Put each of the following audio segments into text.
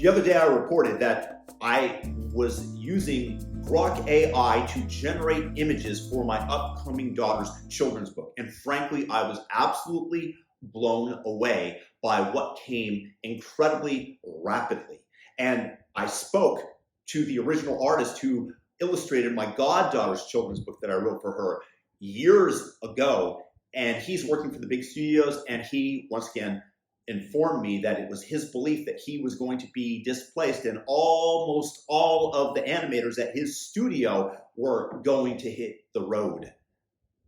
The other day I reported that I was using Grok AI to generate images for my upcoming daughter's children's book. And frankly, I was absolutely blown away by what came incredibly rapidly. And I spoke to the original artist who illustrated my goddaughter's children's book that I wrote for her years ago. And he's working for the big studios, and he, once again, informed me that it was his belief that he was going to be displaced and almost all of the animators at his studio were going to hit the road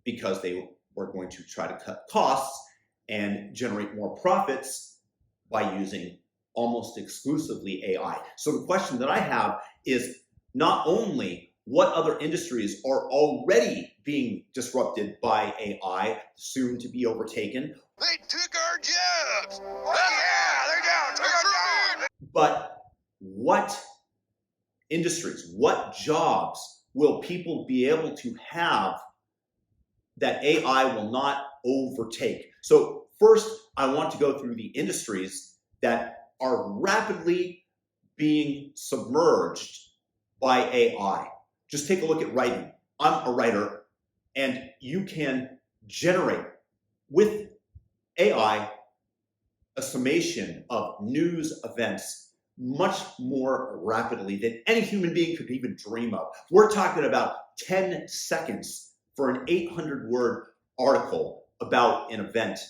because they were going to try to cut costs and generate more profits by using almost exclusively AI. So the question that I have is not only what other industries are already being disrupted by AI, soon to be overtaken. They took our jobs. Oh, yeah, they're down. Took our jobs. But what industries, what jobs will people be able to have that AI will not overtake? So first, I want to go through the industries that are rapidly being submerged by AI. Just take a look at writing. I'm a writer, and you can generate with AI a summation of news events much more rapidly than any human being could even dream of. We're talking about 10 seconds for an 800-word article about an event,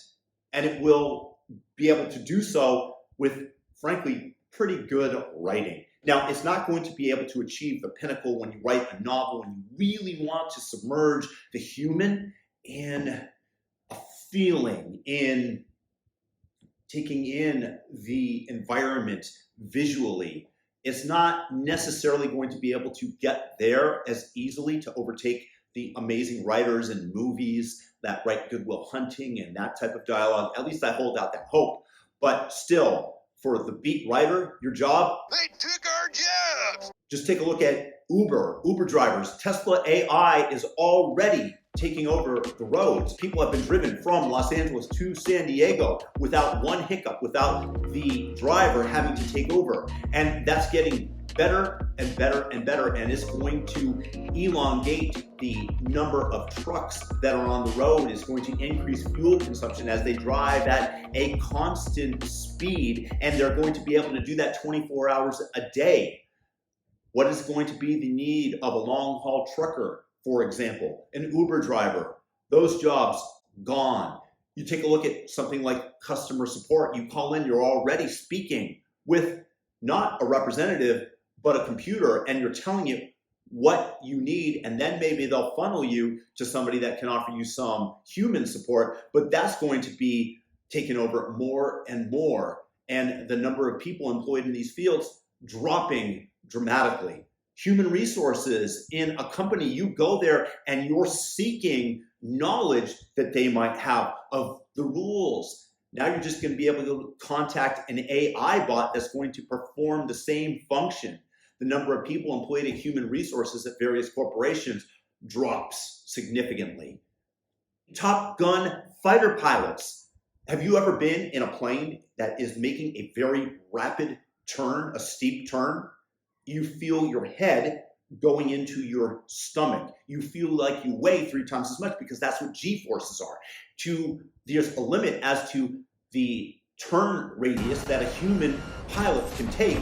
and it will be able to do so with, frankly, pretty good writing. Now, it's not going to be able to achieve the pinnacle when you write a novel and you really want to submerge the human in a feeling, in taking in the environment visually. It's not necessarily going to be able to get there as easily to overtake the amazing writers in movies that write Good Will Hunting and that type of dialogue. At least I hold out that hope. But still, for the beat writer, your job, They took our jobs. just take a look at Uber drivers. Tesla AI is already taking over the roads. People have been driven from Los Angeles to San Diego without one hiccup, without the driver having to take over. And that's getting better and better and better, and it's going to elongate the number of trucks that are on the road. Is going to increase fuel consumption as they drive at a constant speed, and they're going to be able to do that 24 hours a day. What is going to be the need of a long-haul trucker, for example, an Uber driver? Those jobs gone. You take a look at something like customer support. You call in, you're already speaking with not a representative, but a computer, and you're telling it what you need, and then maybe they'll funnel you to somebody that can offer you some human support, but that's going to be taken over more and more, and the number of people employed in these fields dropping dramatically. Human resources in a company, you go there and you're seeking knowledge that they might have of the rules. Now you're just going to be able to contact an AI bot that's going to perform the same function. The number of people employed in human resources at various corporations drops significantly. Top Gun fighter pilots. Have you ever been in a plane that is making a very rapid turn, a steep turn? You feel your head going into your stomach. You feel like you weigh 3 times as much because that's what G-forces are. There's a limit as to the turn radius that a human pilot can take.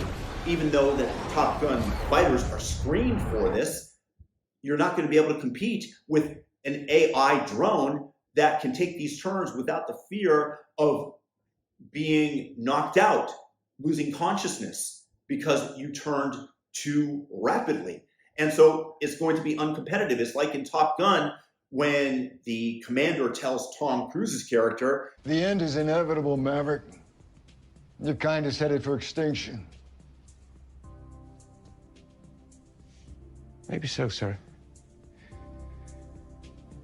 Even though the Top Gun fighters are screened for this, you're not going to be able to compete with an AI drone that can take these turns without the fear of being knocked out, losing consciousness because you turned too rapidly. And so it's going to be uncompetitive. It's like in Top Gun when the commander tells Tom Cruise's character, "The end is inevitable, Maverick. Your kind is headed for extinction." Maybe so, sir.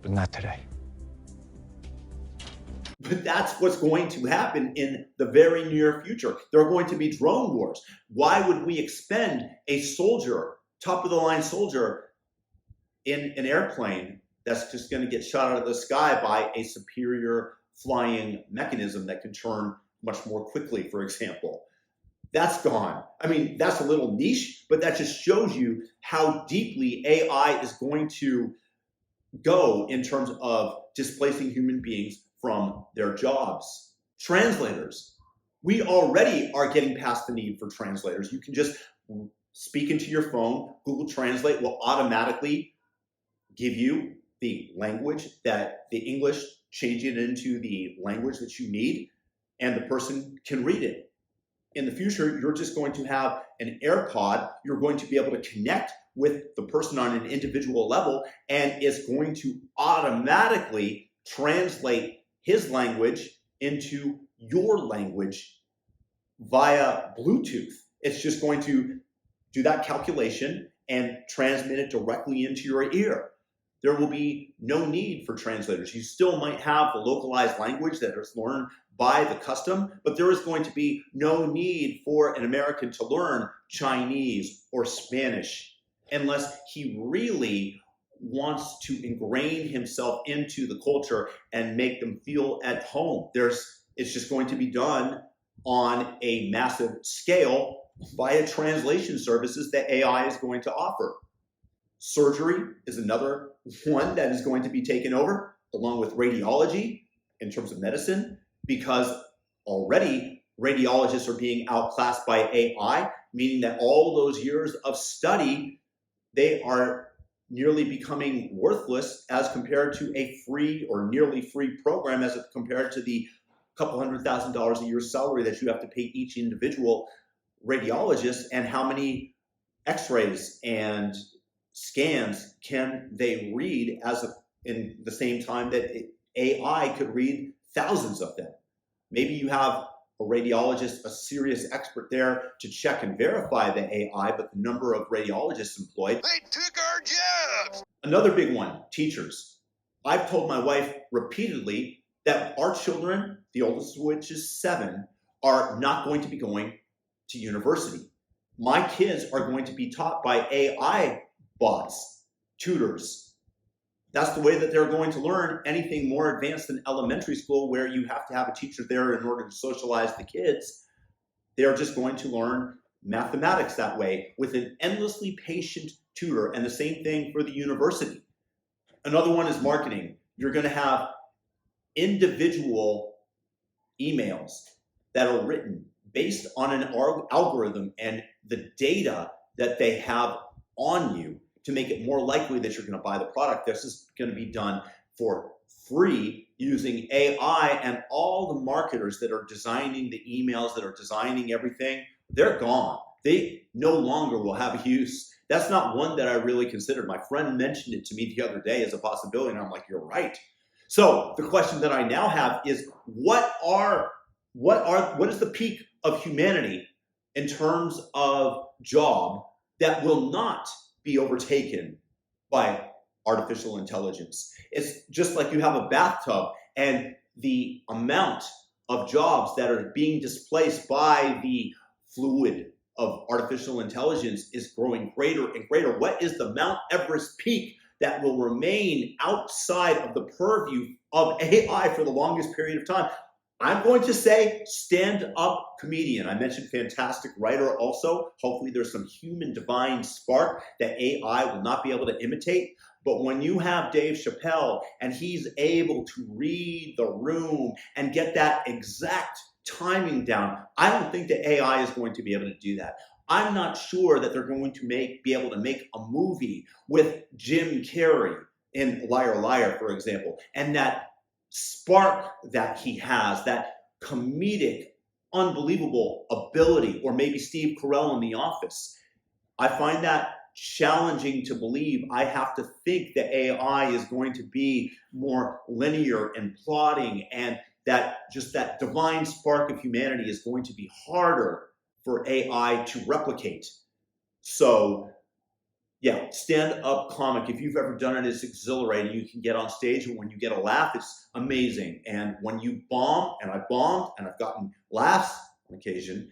But not today. But that's what's going to happen in the very near future. There are going to be drone wars. Why would we expend a soldier, top-of-the-line soldier, in an airplane that's just going to get shot out of the sky by a superior flying mechanism that can turn much more quickly, for example? That's gone. I mean, that's a little niche, but that just shows you how deeply AI is going to go in terms of displacing human beings from their jobs. Translators. We already are getting past the need for translators. You can just speak into your phone. Google Translate will automatically give you the language that the English, change it into the language that you need, and the person can read it. In the future, you're just going to have an AirPod. You're going to be able to connect with the person on an individual level, and it's going to automatically translate his language into your language via Bluetooth. It's just going to do that calculation and transmit it directly into your ear. There will be no need for translators. You still might have the localized language that is learned by the custom, but there is going to be no need for an American to learn Chinese or Spanish unless he really wants to ingrain himself into the culture and make them feel at home. It's just going to be done on a massive scale via translation services that AI is going to offer. Surgery is another one that is going to be taken over, along with radiology in terms of medicine, because already radiologists are being outclassed by AI, meaning that all those years of study, they are nearly becoming worthless as compared to a free or nearly free program as compared to the couple $100,000 a year salary that you have to pay each individual radiologist, and how many x-rays and scans can they read in the same time that AI could read thousands of them. Maybe you have a radiologist, a serious expert there to check and verify the AI, but the number of radiologists employed. They took our jobs. Another big one, teachers. I've told my wife repeatedly that our children, the oldest of which is 7, are not going to be going to university. My kids are going to be taught by AI bots, tutors. That's the way that they're going to learn anything more advanced than elementary school, where you have to have a teacher there in order to socialize the kids. They're just going to learn mathematics that way with an endlessly patient tutor, and the same thing for the university. Another one is marketing. You're going to have individual emails that are written based on an algorithm and the data that they have on you to make it more likely that you're going to buy the product. This is going to be done for free using AI, and all the marketers that are designing the emails, that are designing everything, they're gone. They no longer will have a use. That's not one that I really considered. My friend mentioned it to me the other day as a possibility, and I'm like, you're right. So the question that I now have is, what is the peak of humanity in terms of job that will not be overtaken by artificial intelligence? It's just like you have a bathtub, and the amount of jobs that are being displaced by the fluid of artificial intelligence is growing greater and greater. What is the Mount Everest peak that will remain outside of the purview of AI for the longest period of time? I'm going to say stand-up comedian. I mentioned fantastic writer also. Hopefully there's some human divine spark that AI will not be able to imitate. But when you have Dave Chappelle and he's able to read the room and get that exact timing down, I don't think that AI is going to be able to do that. I'm not sure that they're going to be able to make a movie with Jim Carrey in Liar Liar, for example, and that spark that he has, that comedic, unbelievable ability, or maybe Steve Carell in The Office. I find that challenging to believe. I have to think that AI is going to be more linear and plotting, and that just that divine spark of humanity is going to be harder for AI to replicate. So yeah, stand-up comic, if you've ever done it, it's exhilarating. You can get on stage, and when you get a laugh, it's amazing. And when you bomb, and I've bombed, and I've gotten laughs on occasion,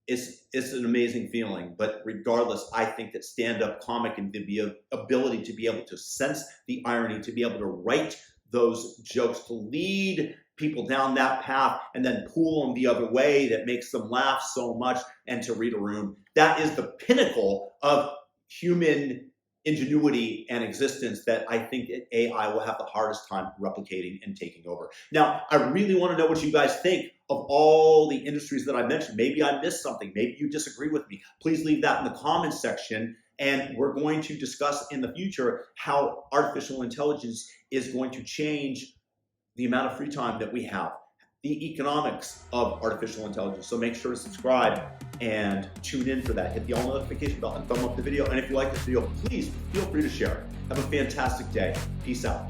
it's an amazing feeling. But regardless, I think that stand-up comic and the ability to be able to sense the irony, to be able to write those jokes, to lead people down that path and then pull them the other way that makes them laugh so much and to read a room. That is the pinnacle of human ingenuity and existence that I think AI will have the hardest time replicating and taking over. Now, I really want to know what you guys think of all the industries that I mentioned. Maybe I missed something. Maybe you disagree with me. Please leave that in the comments section. And we're going to discuss in the future how artificial intelligence is going to change the amount of free time that we have, the economics of artificial intelligence. So make sure to subscribe and tune in for that. Hit the all notification bell and thumb up the video. And if you like this video, please feel free to share it. Have a fantastic day. Peace out.